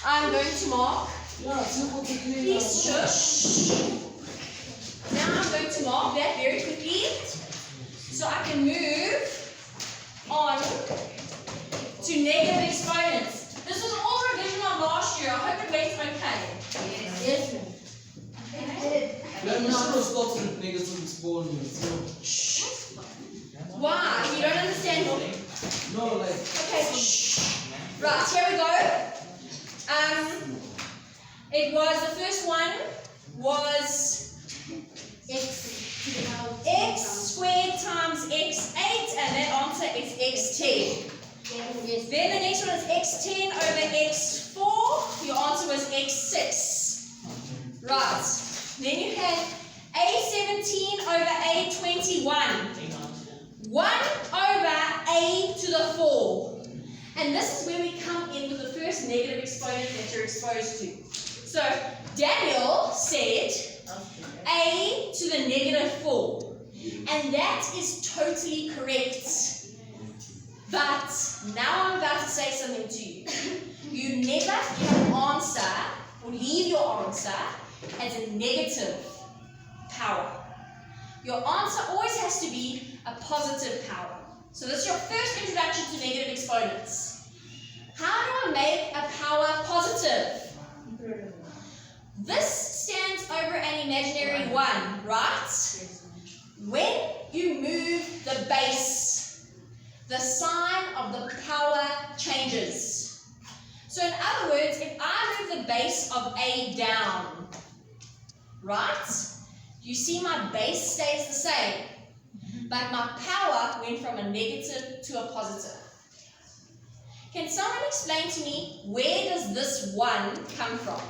I'm going to mark. Please shush. Now I'm going to mark that very quickly so I can move on to negative exponents. This was all revision of last year. I hope it went okay. Yes. Why? You don't understand? No, like. Okay. Shh. Right, here we go. It was, the first one was x squared times x8, and that answer is x10. Then the next one is x10 over x4. Your answer was x6. Right. Then you had a17 over a21. 1 over a to the 4. And this is where we come in with the first negative exponent that you're exposed to. So Daniel said a to the negative 4. And that is totally correct. But now I'm about to say something to you. You never can answer or leave your answer as a negative power. Your answer always has to be a positive power. So this is your first introduction to negative exponents. How do I make a power positive? This stands over an imaginary 1, right? When you move the base, the sign of the power changes. So in other words, if I move the base of a down, right? You see my base stays the same, but my power went from a negative to a positive. Can someone explain to me, where does this 1 come from?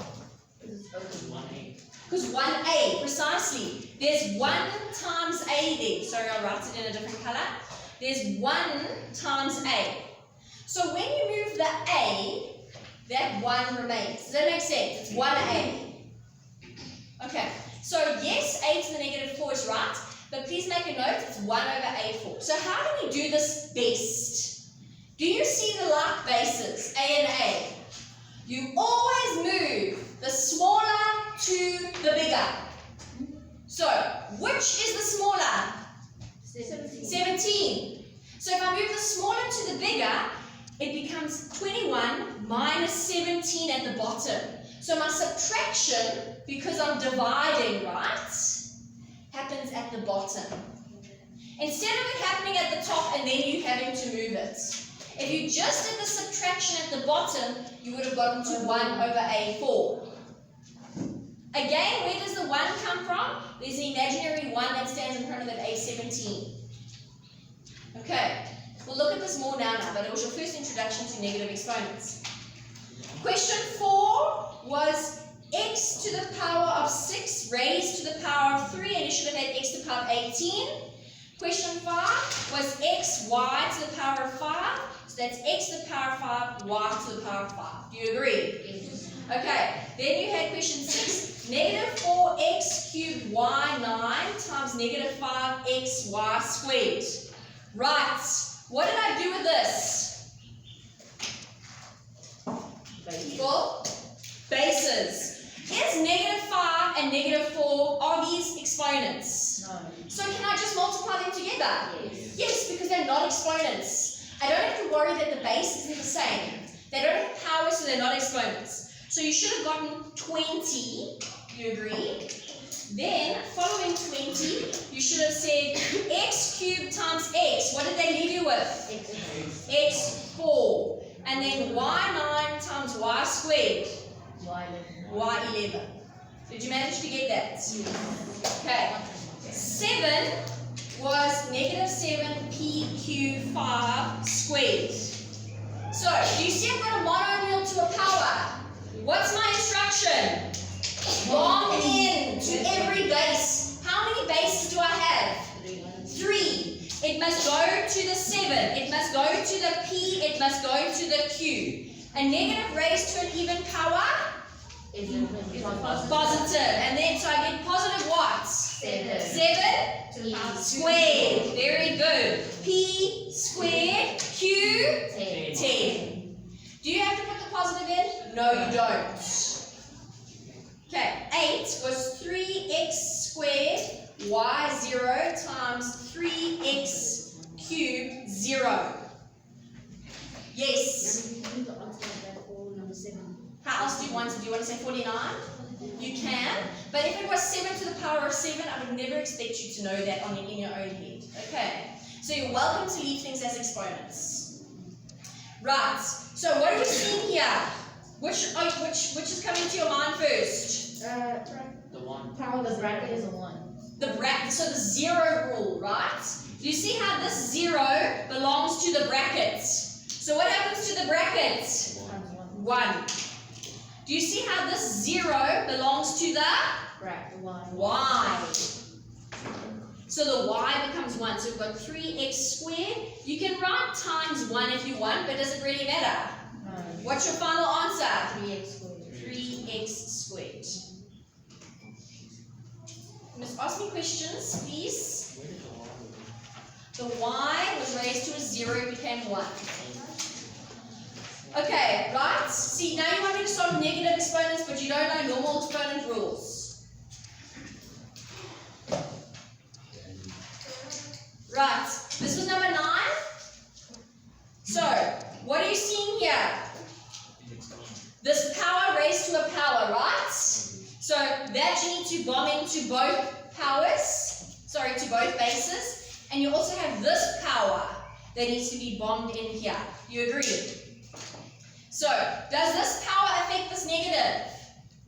Because 1a, precisely. There's 1 times a there. Sorry, I'll write it in a different color. There's 1 times a. So when you move the a, that 1 remains. Does that make sense? It's 1a. Okay. So yes, a to the negative 4 is right, but please make a note, it's 1 over a4. So how do we do this best? Do you see the like bases, a and a? You always move the smaller to the bigger. So, which is the smaller? 17. So if I move the smaller to the bigger, it becomes 21 minus 17 at the bottom. So my subtraction, because I'm dividing, right, happens at the bottom. Instead of it happening at the top and then you having to move it. If you just did the subtraction at the bottom, you would have gotten to 1 over a4. Again, where does the 1 come from? There's an imaginary 1 that stands in front of that a17. Okay, we'll look at this more now, but it was your first introduction to negative exponents. Question 4 was x to the power of 6 raised to the power of 3, and you should have had x to the power of 18. Question 5 was x y to the power of 5. So that's x to the power of 5, y to the power of 5. Do you agree? Yes. Okay, then you had question 6, negative 4x cubed y 9 times negative 5xy squared. Right, what did I do with this? Well, bases. Is negative 5 and negative 4, are these exponents? No. So can I just multiply them together? Yes. Yes, because they're not exponents. I don't have to worry that the base isn't the same. They don't have power, so they're not exponents. So you should have gotten 20, you agree? Then, following 20, you should have said x cubed times x. What did they leave you with? x4. And then y9 times y squared. y11. Did you manage to get that? Okay. 7 was negative 7pq5 squared. So, do you see I've got a monomial to a power? What's my instruction? Long n to every base. How many bases do I have? 3. It must go to the 7. It must go to the p. It must go to the q. A negative raised to an even power? Is Positive. And then, so I get positive what? 7. 7 squared. Very good. P squared, Q 10. Do you have to put the positive in? No, you don't. Okay, 8 was 3x squared y 0 times 3x cubed 0. Yes. How else do you want to do? You want to say 49? You can. But if it was 7 to the power of 7, I would never expect you to know that in your own head. Okay. So you're welcome to leave things as exponents. Right. So what are we seeing here? Which is coming to your mind first? The 1. Power of the bracket is a 1. The bracket, so the 0 rule, right? Do you see how this 0 belongs to the bracket? So what happens to the bracket? 1. Do you see how this 0 belongs to the bracket? Y. So the y becomes 1. So we've got 3x squared. You can write times 1 if you want, but does it really matter? No. What's your final answer? 3x squared. 3x squared. Just ask me questions, please. The y was raised to a 0, it became 1. Okay, right? See, now you want me to start with negative exponents, but you don't know normal exponent rules. Right, this was number 9. So, what are you seeing here? This power raised to a power, right? So, that you need to bomb into both powers, to both bases. And you also have this power that needs to be bombed in here. You agree? So, does this power affect this negative?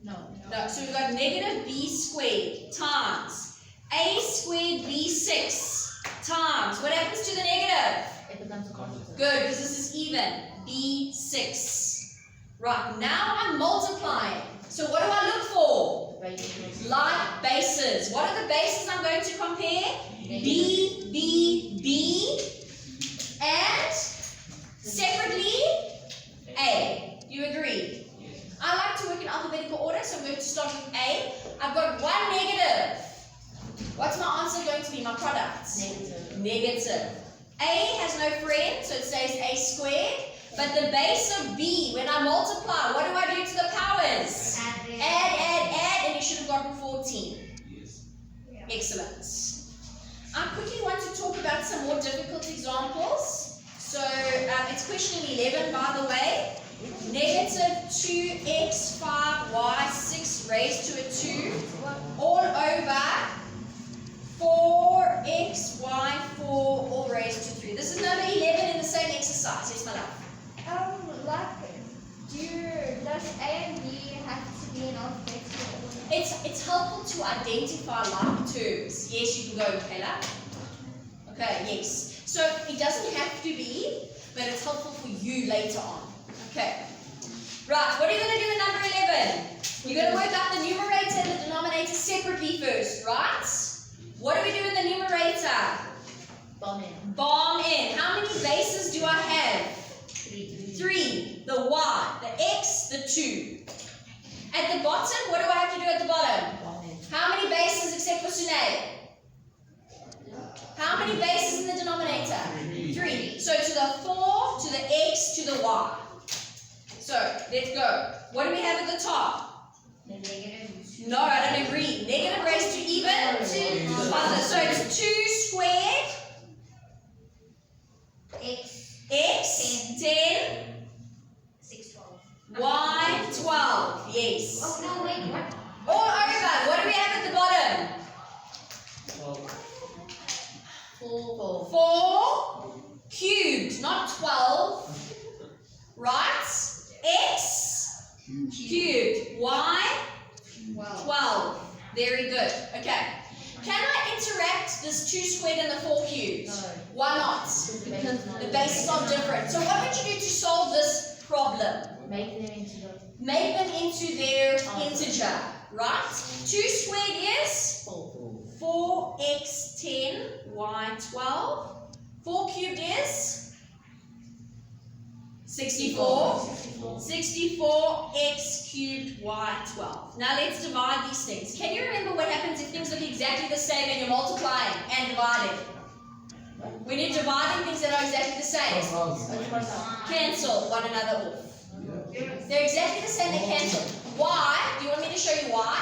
No. No. So we've got negative b squared times a squared b6 times. What happens to the negative? It becomes a constant. Good, because this is even. b6. Right, now I'm multiplying. So what do I look for? Like bases. What are the bases I'm going to compare? B, B, B, and separately A. You agree? I like to work in alphabetical order, so I'm going to start with A. I've got 1 negative. What's my answer going to be? My product? Negative. A has no friend, so it stays A squared. But the base of B, when I multiply, what do I do to the powers? Add, and you should have gotten 14. Excellent. I quickly want to talk about some more difficult examples. So it's question 11, by the way. Negative 2x 5y 6 raised to a 2 all over 4x y 4 all raised to 3. This is number 11 in the same exercise. Yes, my love. Does A and B have to be in alphabetical order? It's helpful to identify like terms. Yes, you can go, Michaela. Okay, yes. So it doesn't have to be, but it's helpful for you later on. Okay. Right, what are you going to do in number 11? You're going to work out the numerator and the denominator separately first, right? What do we do in the numerator? Bomb in. Bomb in. How many bases do I have? 3. The y, the x, the 2. At the bottom, what do I have to do at the bottom? Bomb in. How many bases except for Sunay? How many bases in the denominator? 3. So to the 4, to the x, to the y. So let's go. What do we have at the top? The negative. No, I don't agree. Negative raised to even. So it's 2 squared. X 10. 6, 12. Y 12. Yes. Oh, no, wait, what? All over. What do we have at the bottom? 4. 4 cubed, not 12. Right? X cubed. Y 12. Very good. Okay. Can I interact this 2 squared and the 4 cubed? No. Why not? Because The bases are different. So what would you do to solve this problem? make them into the Make them into their integer, right? 2 squared is 4. 4x 10, y 12. 4 cubed is 64. 64x cubed y 12. Now let's divide these things. Can you remember what happens if things look exactly the same and you're multiplying and dividing? When you're dividing things that are exactly the same, cancel one another off. They're exactly the same, they cancel. Why? Do you want me to show you why?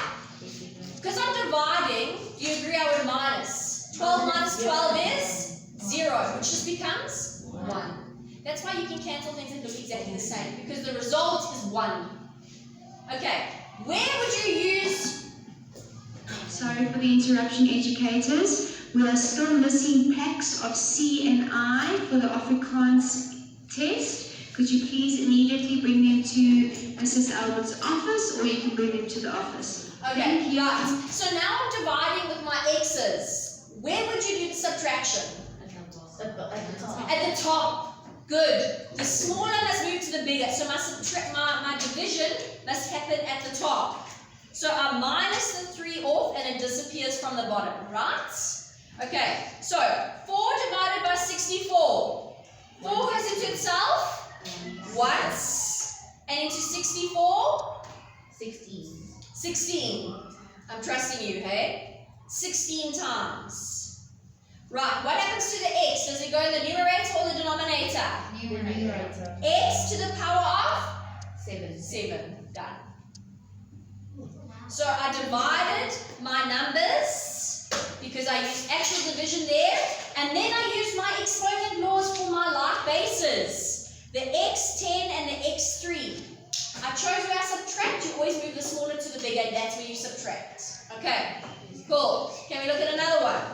Because I'm dividing, do you agree I would minus? 12 minus 12 is 0, which just becomes 1. That's why you can cancel things that look exactly the same, because the result is 1. Okay, where would you use... Sorry for the interruption, educators. We are still missing packs of C and I for the Afrikaans test. Could you please immediately bring them to Mrs. Albert's office, or you can bring them to the office? Okay, right. So now I'm dividing with my x's. Where would you do the subtraction? At the top. At the top. Good. The smaller must move to the bigger. So my division must happen at the top. So I minus the 3 off and it disappears from the bottom, right? Okay, so 4 divided by 64. 4 goes into itself once, and into 64? 16. 16. I'm trusting you, hey? 16 times. Right, what happens to the x? Does it go in the numerator or the denominator? Numerator. X to the power of? 7. 7. Done. So I divided my numbers because I used actual division there, and then I used my exponent laws for my like bases. The x10 and the x3. I chose where I subtract. You always move the smaller to the bigger. That's where you subtract. Okay, cool. Can we look at another one?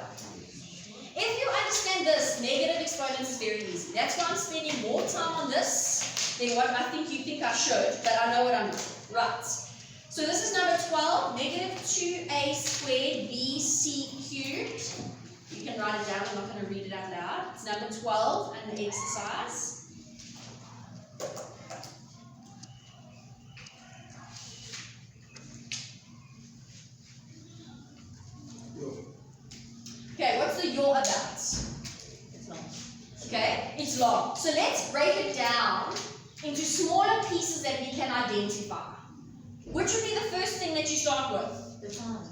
If you understand this, negative exponents is very easy. That's why I'm spending more time on this than what I think you think I should, but I know what I'm doing. Right. So this is number 12, negative 2a squared bc cubed. You can write it down. I'm not going to read it out loud. It's number 12 and the exercise. Okay, what's the yaw about? It's long. Okay, it's long. So let's break it down into smaller pieces that we can identify. Which would be the first thing that you start with? The times.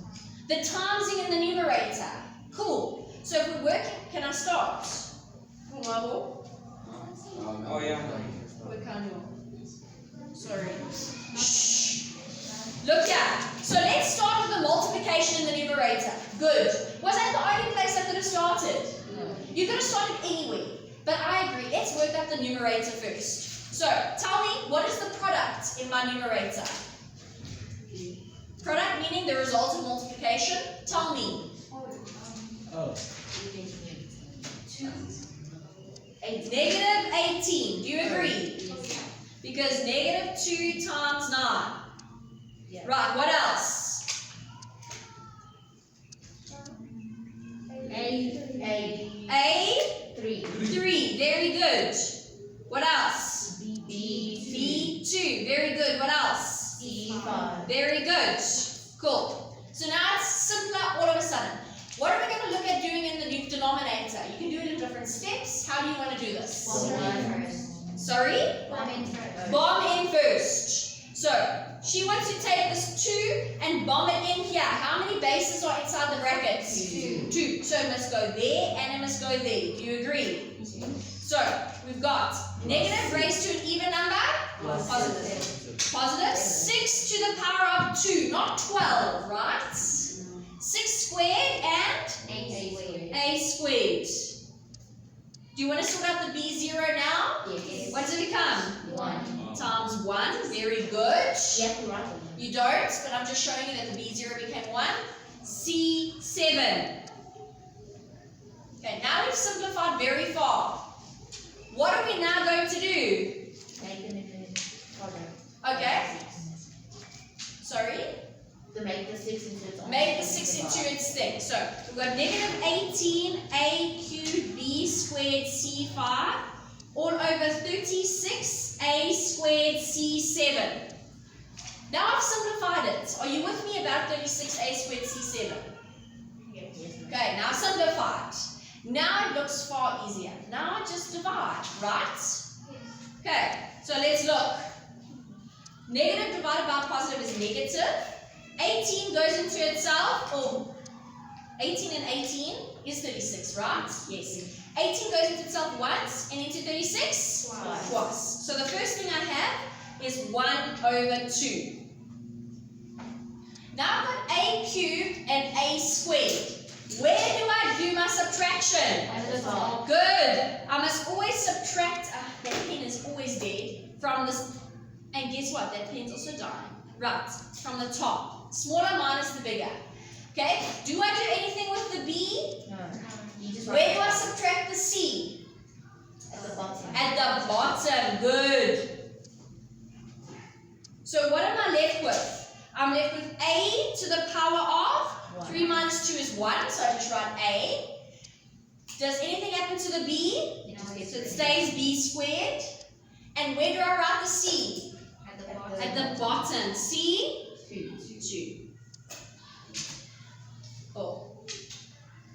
The timesing in the numerator. Cool. So if we're working, can I start? Oh yeah. Sorry. Shh. Look here. So let's start with the multiplication in the numerator. Good. Was that the only place I could have started? No. You could have started anywhere. But I agree. Let's work out the numerator first. So tell me, what is the product in my numerator? Product meaning the result of multiplication. Tell me. Oh. 2. 8. Negative 18. Do you agree? Because negative 2 times 9. Yeah. Right, what else? A 3. 3. Very good. What else? B 2. Very good. What else? C 5. Very good. Cool. So now it's simpler all of a sudden. What are we going to look at doing in the denominator? You can do it in different steps. How do you want to do this? Sorry? Bomb in first. So, she wants to take this 2 and bomb it in here. How many bases are inside the brackets? 2. So it must go there and it must go there. Do you agree? So, we've got negative raised to an even number? Positive. Positive. 6 to the power of 2, not 12, right? 6 squared and a squared. Do you want to sort out the B0 now? Yes. What does it become? 1. Times 1. Very good. You have to write them. You don't, but I'm just showing you that the B0 became 1. C7. Okay, now we've simplified very far. What are we now going to do? Make them into product. Okay. Sorry? To make the 6 into its own. Make the 6 into its thing. So we've got negative 18a cubed b squared c5 all over 36a squared c7. Now I've simplified it. Are you with me about 36a squared c7? Yes. Okay, now simplified. Now it looks far easier. Now I just divide, right? Okay, so let's look. Negative divided by positive is negative. 18 goes into itself, or 18 and 18 is 36, right? Yes. 18 goes into itself once and into 36? Twice. Twice. So the first thing I have is 1 over 2. Now I've got a cubed and a squared. Where do I do my subtraction? At the top. Good. I must always subtract, that pen is always there, from this, and guess what? That pen's also dying. Right, from the top. Smaller minus the bigger. Okay, do I do anything with the B? No. You just Where do I write subtract the C? at the bottom. At the bottom. Good. So what am I left with? I'm left with a to the power of 3 minus 2 is 1, so I just write a. Does anything happen to the b? You just get So it stays b squared. And where do I write the c? At the bottom. At the bottom. C? 2. 2. Oh.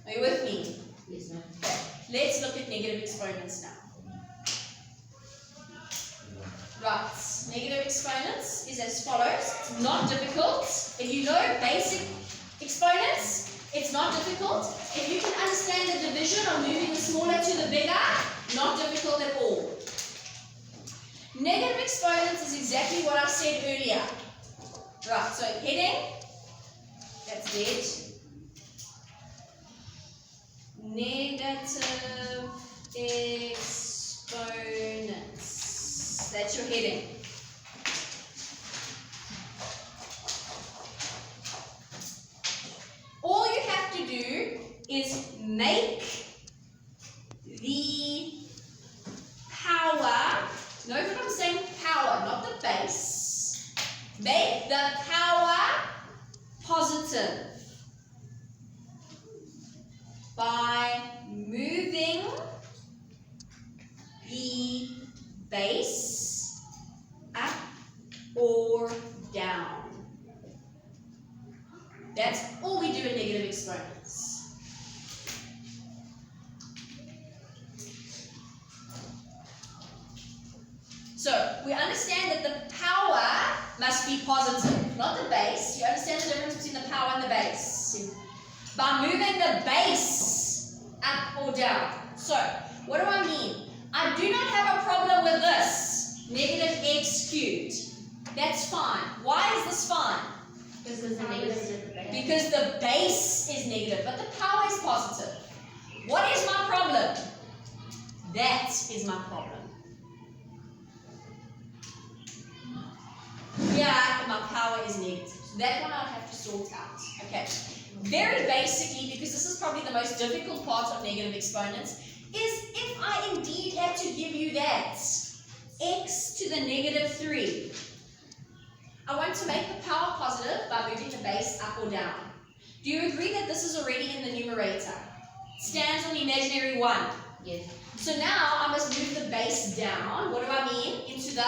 Are you with me? Yes, ma'am. Okay. Let's look at negative exponents now. Right, negative exponents is as follows. It's not difficult. If you know basic exponents, it's not difficult. If you can understand the division of moving the smaller to the bigger, not difficult at all. Negative exponents is exactly what I said earlier. Right, so heading, that's dead. Negative exponents. That's your heading. All you have to do is make the power, note what I'm saying, power, not the base. Make the power positive by moving the base up or down. That's all we do in negative exponents. So we understand that the power must be positive, not the base. You understand the difference between the power and the base? By moving the base up or down. So what do I mean? I do not have a problem with this. Negative x cubed. That's fine. Why is this fine? Because there's a negative at the back. Because the base is negative, but the power is positive. What is my problem? That is my problem. Yeah, my power is negative. So that one I'll have to sort out. Okay. Very basically, because this is probably the most difficult part of negative exponents, is if I indeed had to give you that, x to the negative 3. I want to make the power positive by moving the base up or down. Do you agree that this is already in the numerator? It stands on the imaginary 1. Yes. So now I must move the base down. What do I mean? Into the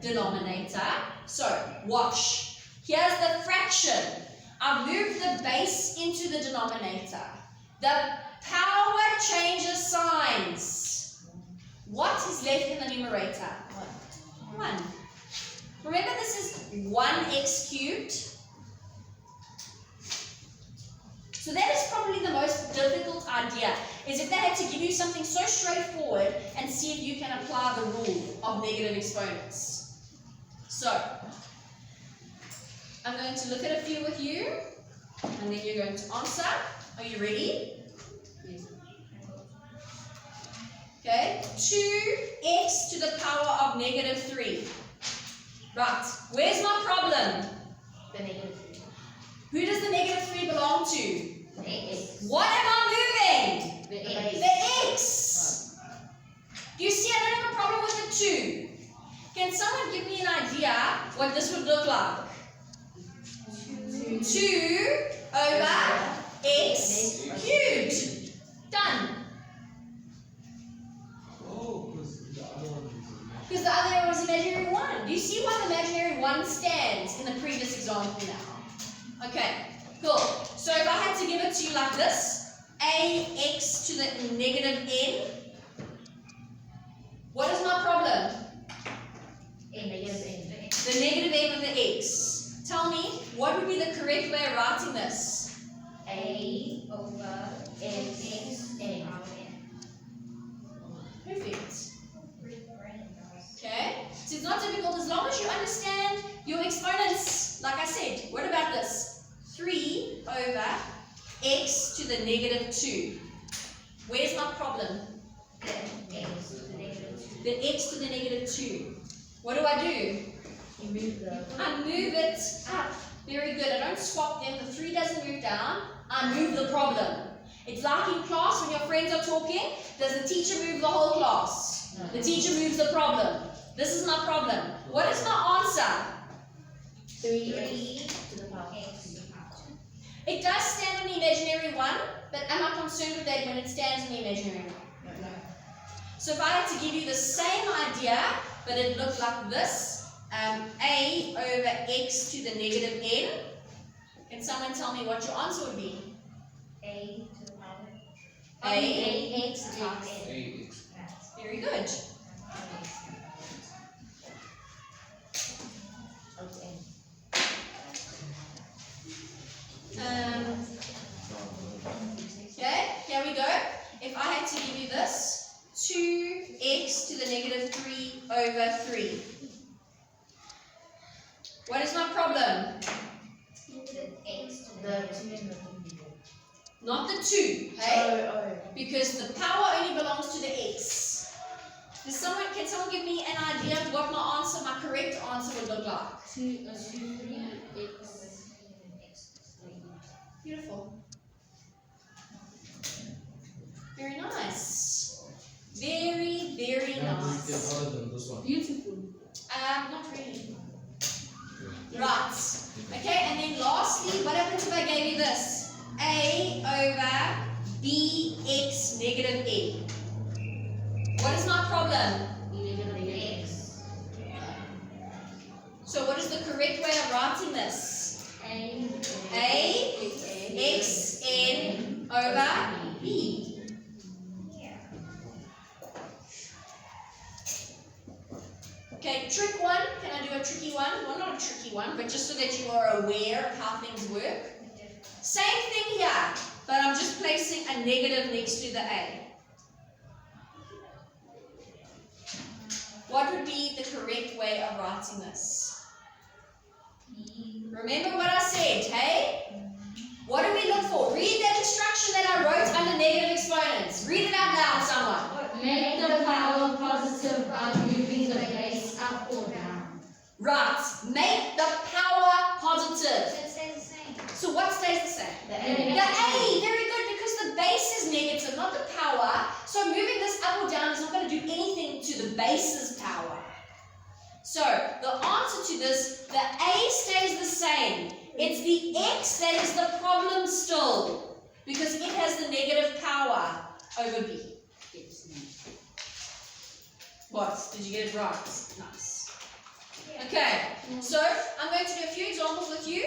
denominator. So, watch. Here's the fraction. I've moved the base into the denominator. The power changes signs. What is left in the numerator? 1. Remember, this is 1x cubed. So that is probably the most difficult idea, is if they had to give you something so straightforward and see if you can apply the rule of negative exponents. So, I'm going to look at a few with you, and then you're going to answer. Are you ready? Yes. Okay, 2x to the power of negative 3. Right, where's my problem? The negative 3. Who does the negative 3 belong to? The x. What am I moving? The x. The x. Do you see I don't have a problem with the 2? Can someone give me an idea what this would look like? 2 over x cubed. Done. Oh, because the other one Because the other one was imaginary 1. Do you see why the imaginary 1 stands in the previous example now? Okay, cool. So if I had to give it to you like this, ax to the negative n, what is my problem? A negative n. The negative n of the x. Tell me, what would be the correct way of writing this? A over x n. Perfect. Okay, so it's not difficult, to the negative 2. Where's my problem? The x to the negative 2. The x to the negative 2. What do I do? You move the. I move it up. Very good. I don't swap them. The 3 doesn't move down. I move the problem. It's like in class when your friends are talking. Does the teacher move the whole class? No. The teacher moves the problem. This is my problem. What is my answer? 3x to the power x. It does stand on the imaginary 1, but am I concerned with that when it stands on the imaginary 1? No. So if I had to give you the same idea, but it looked like this, a over x to the negative n, can someone tell me what your answer would be? A to the power. A. X to the power n. Eight. Very good. Okay, here we go. If I had to give you this, 2x to the negative 3 over 3. What is my problem? X to the 2. Not the 2, hey? Because the power only belongs to the x. Can someone give me an idea of what my correct answer would look like? 3x. Beautiful. Very nice. Very, very nice. Harder than this one. Beautiful. Not really. Right. Okay, and then lastly, what happens if I gave you this? A over bx negative n. What is my problem? X. So what is the correct way of writing this? A. x n over b. Okay, trick one. Can I do a tricky one? Well, not a tricky one, but just so that you are aware of how things work. Same thing here, but I'm just placing a negative next to the a. What would be the correct way of writing this? Remember what I said, hey? What do we look for? Read that instruction that I wrote under negative exponents. Read it out loud, someone. Make the power positive by moving the base up or down. Right. Make the power positive. So it stays the same. So what stays the same? The The A. Very good, because the base is negative, not the power. So moving this up or down is not going to do anything to the base's power. So the answer to this, the A stays the same. It's the X that is the problem still, because it has the negative power over B. What? Did you get it right? Nice. Okay, so I'm going to do a few examples with you.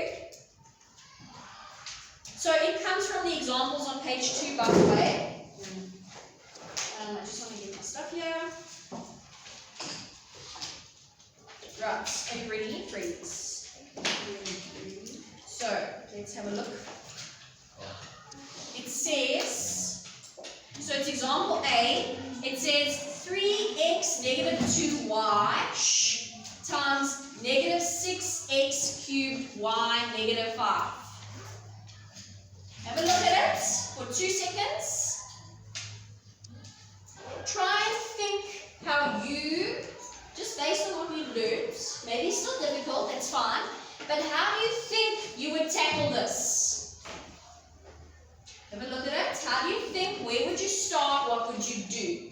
So it comes from the examples on page 2, by the way. I just want to get my stuff here. Right, are you ready, friends? So, let's have a look. It says, so it's example A, it says 3x negative 2y times negative 6x cubed y negative 5. Have a look at it for 2 seconds. Try and think how you, just based on what we've learned, maybe it's still difficult, that's fine, but how do you think you would tackle this? Have a look at it. How do you think? Where would you start? What would you do?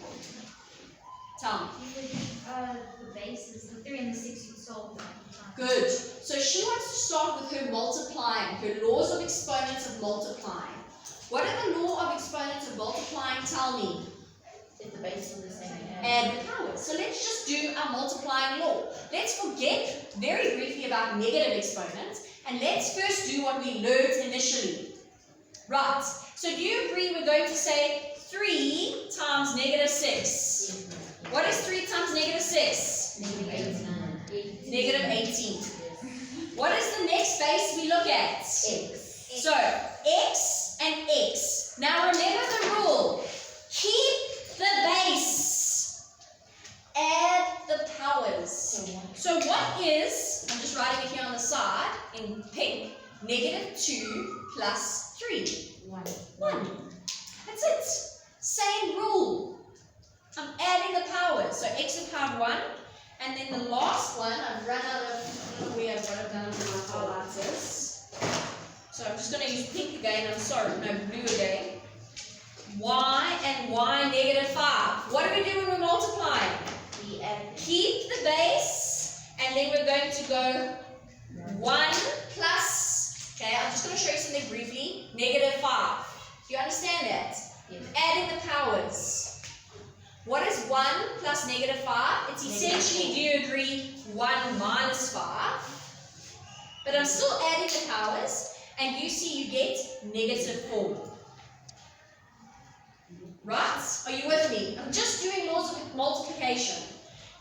Tell me. The bases, the 3 and the 6 would solve them. Good. So she wants to start with her multiplying, her laws of exponents of multiplying. What do the law of exponents of multiplying tell me? If the base is the same. Add the powers. So let's just do our multiplying law. Let's forget very briefly about negative exponents, and let's first do what we learned initially. Right. So do you agree we're going to say 3 times negative 6? What is 3 times negative 6? Negative 18. Negative 18. What is the next base we look at? X. So, x and x. Now remember the rule. Keep the base. Add the powers. So what is, I'm just writing it here on the side in pink, negative 2 plus 3? 1. 1. That's it. Same rule. I'm adding the powers. So x to the power of 1. And then the last one, I've run out of, I don't know where I've got it down with my highlighters. So I'm just going to use pink again. I'm sorry, no, blue again. Y and y negative 5. What do we do when we're multiplying? We add Keep the base, and then we're going to go 1 plus, okay, I'm just going to show you something briefly, negative 5. Do you understand that? Yes. Adding the powers. What is 1 plus negative 5? It's essentially, do you agree, 1 minus 5. But I'm still adding the powers, and you see you get negative 4. Right? Are you with me? I'm just doing laws of multiplication.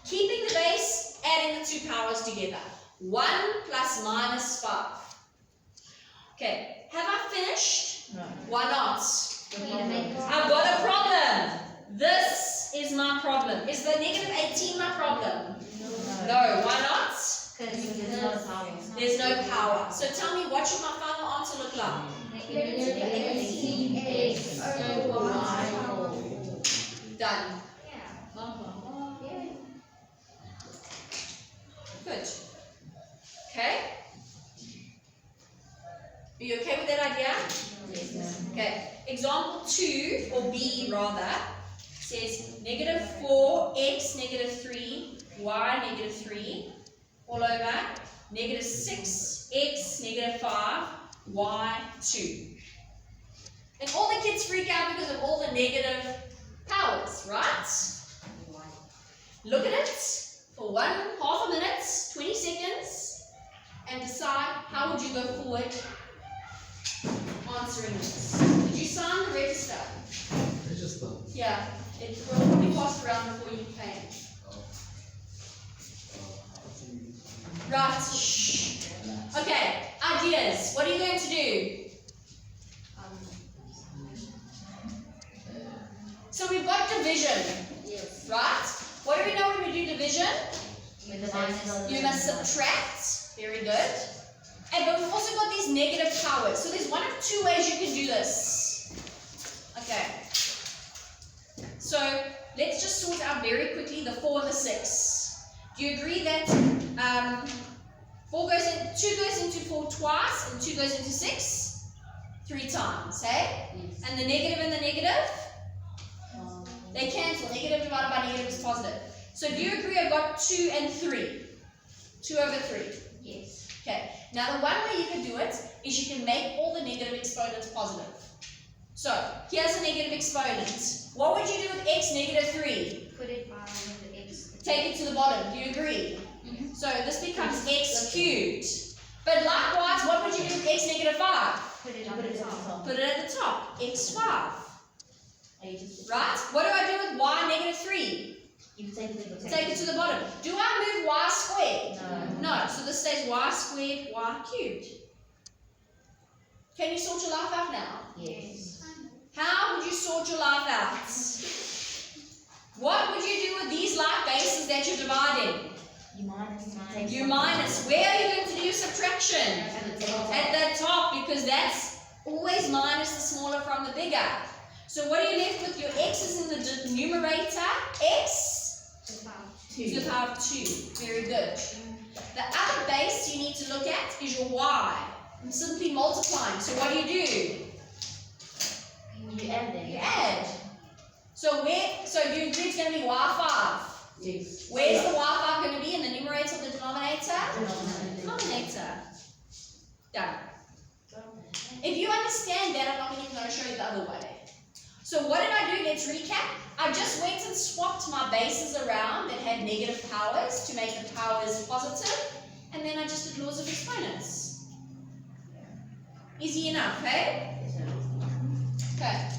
Keeping the base, adding the 2 powers together. 1 plus minus 5. Okay, have I finished? No. Why not? I've I've got a problem. This is my problem. Is the negative 18 my problem? No, why not? Because there's no power. There's no power. So tell me, what should my final answer look like? Negative 18x over y. Done. Yeah. Good. Okay? Are you okay with that idea? Okay. Example 2, or B rather, says negative 4x negative 3, y negative 3, all over, negative 6x negative 5, y 2. And all the kids freak out because of all the negative powers, right? Look at it for half a minute, 20 seconds, and decide how would you go forward answering this. Did you sign the register? Register. Yeah, it will be passed around before you pay. Right. Shh. Okay, ideas. What are you going to do? So we've got division, Yes. right? What do we know when we do division? With the minus. You must subtract. Very good. And but we've also got these negative powers. So there's one of 2 ways you can do this. Okay. So let's just sort out very quickly the 4 and the 6. Do you agree that 2 goes into 4 twice and 2 goes into 6? 3 times, hey? Yes. And the negative and the negative? They cancel. Negative divided by negative is positive. So do you agree I've got 2 and 3? 2 over 3. Yes. Okay. Now the one way you can do it is you can make all the negative exponents positive. So here's a negative exponent. What would you do with x negative 3? Put it by the x. Take it to the bottom. Do you agree? So this becomes x cubed. But likewise, what would you do with x negative 5? Put it on the top. Put it at the top. X 5. You just Right? What do I do with y negative 3? you take it. Take it to the bottom. Do I move y squared? No. No. So this stays y squared, y cubed. Can you sort your life out now? Yes. How would you sort your life out? What would you do with these like bases that you're dividing? You minus. You minus. Where are you going to do your subtraction? At the top, because that's always minus the smaller from the bigger. So what are you left with? Your x's in the numerator. X to the power of 2. Very good. The other base you need to look at is your y. I'm simply multiplying. So what do? You add them. You add. So do you agree it's going to be y5? Yes. Where's the y5 going to be? In the numerator or the denominator? Denominator. Done. If you understand that, I'm not even going to show you the other way. So what did I do? Let's recap. I just went and swapped my bases around that had negative powers to make the powers positive. And then I just did laws of exponents. Easy enough, hey? Okay.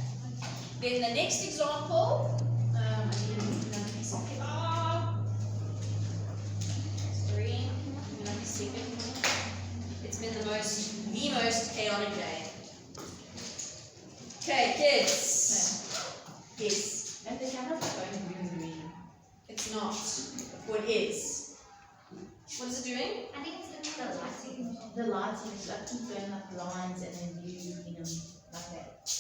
Then the next example, I need another piece of paper. Sorry, another second. It's been the most chaotic day. Okay, kids. Yes. And the cameras are going to be green. It's not. What is? What is it doing? I think it's in the lighting. the lighting is like turn up lines and then you know like that.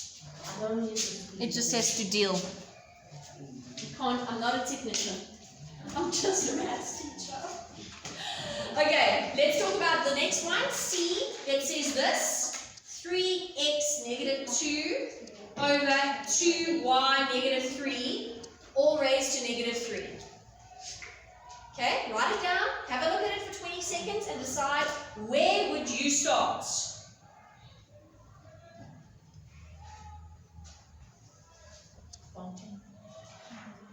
I don't use It just has to deal. You can't, I'm not a technician. I'm just a maths teacher. Okay, let's talk about the next one. C, it says this. 3x negative 2 over 2y negative 3, all raised to negative 3. Okay, write it down, have a look at it for 20 seconds and decide where would you start.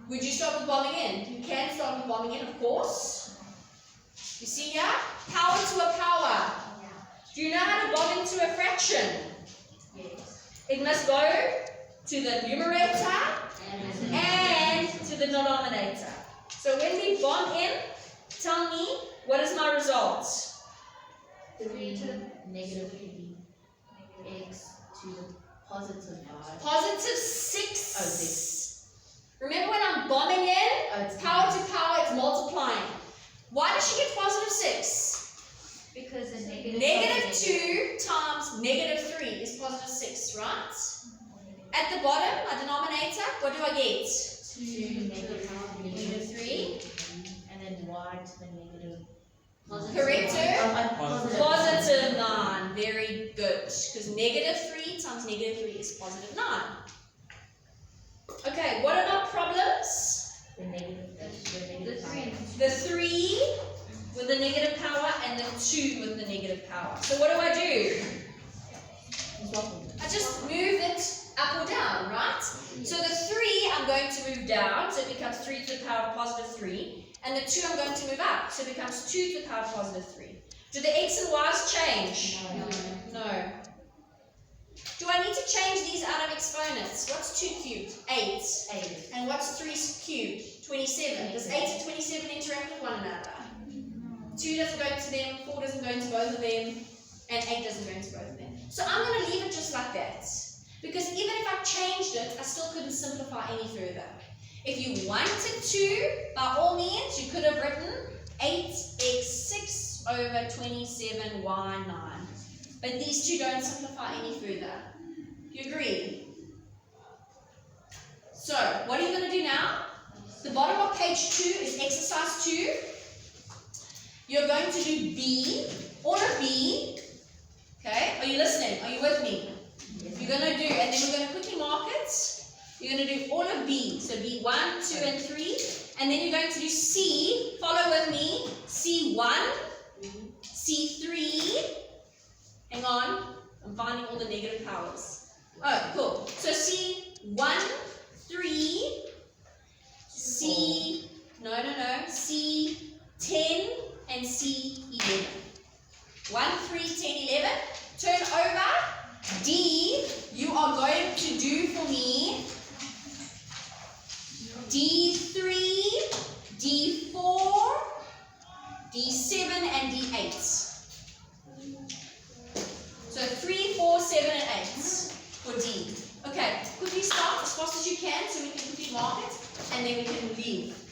Would you start with bombing in? You can start with bombing in, of course. You see here? Power to a power. Do you know how to bomb into a fraction? Yes. It must go to the numerator and to the denominator. So when we bomb in, tell me, what is my result? 3 to the negative 3 x to the positive 5. Positive 6. Oh, 6. Remember when I'm bombing in, it's power to power, it's multiplying. Why does she get positive 6? Because the negative. Negative 2 times negative 3 is positive 6, right? At the bottom, my denominator, what do I get? 2 negative 3. And then y to the negative. Corrector? Positive 9. Very good. Because negative 3 times negative 3 is positive 9. Okay, what about problems? The negative 5. The 3 with the negative power and the 2 with the negative power. So what do? I just move it up or down, right? So the 3 I'm going to move down, so it becomes 3 to the power of positive 3. And the 2 I'm going to move up, so it becomes 2 to the power of positive 3. Do the x and y's change? No. Do I need to change these out of exponents? What's 2 cubed? 8. 8. And what's 3 cubed? 27. Does 8 and 27 interact with one another? 2 doesn't go into them, 4 doesn't go into both of them, and 8 doesn't go into both of them. So I'm going to leave it just like that. Because even if I changed it, I still couldn't simplify any further. If you wanted to, by all means, you could have written 8x6 over 27y9. But these two don't simplify any further. You agree? So, what are you going to do now? The bottom of page 2 is exercise 2. You're going to do B, all of B. Okay, are you listening? Are you with me? You're going to do, and then we're going to quickly mark it. You're going to do all of B. So B 1, 2, and 3. And then you're going to do C. Follow with me. C1, C3. Hang on. I'm finding all the negative powers. Oh, cool. So C1, 3. C, no. C10 and C11. 1, 3, 10, 11. Turn over. D, you are going to do for me D3, D4, D7, and D8. So 3, 4, 7, and 8 for D. Okay, quickly start as fast as you can so we can quickly mark it and then we can leave.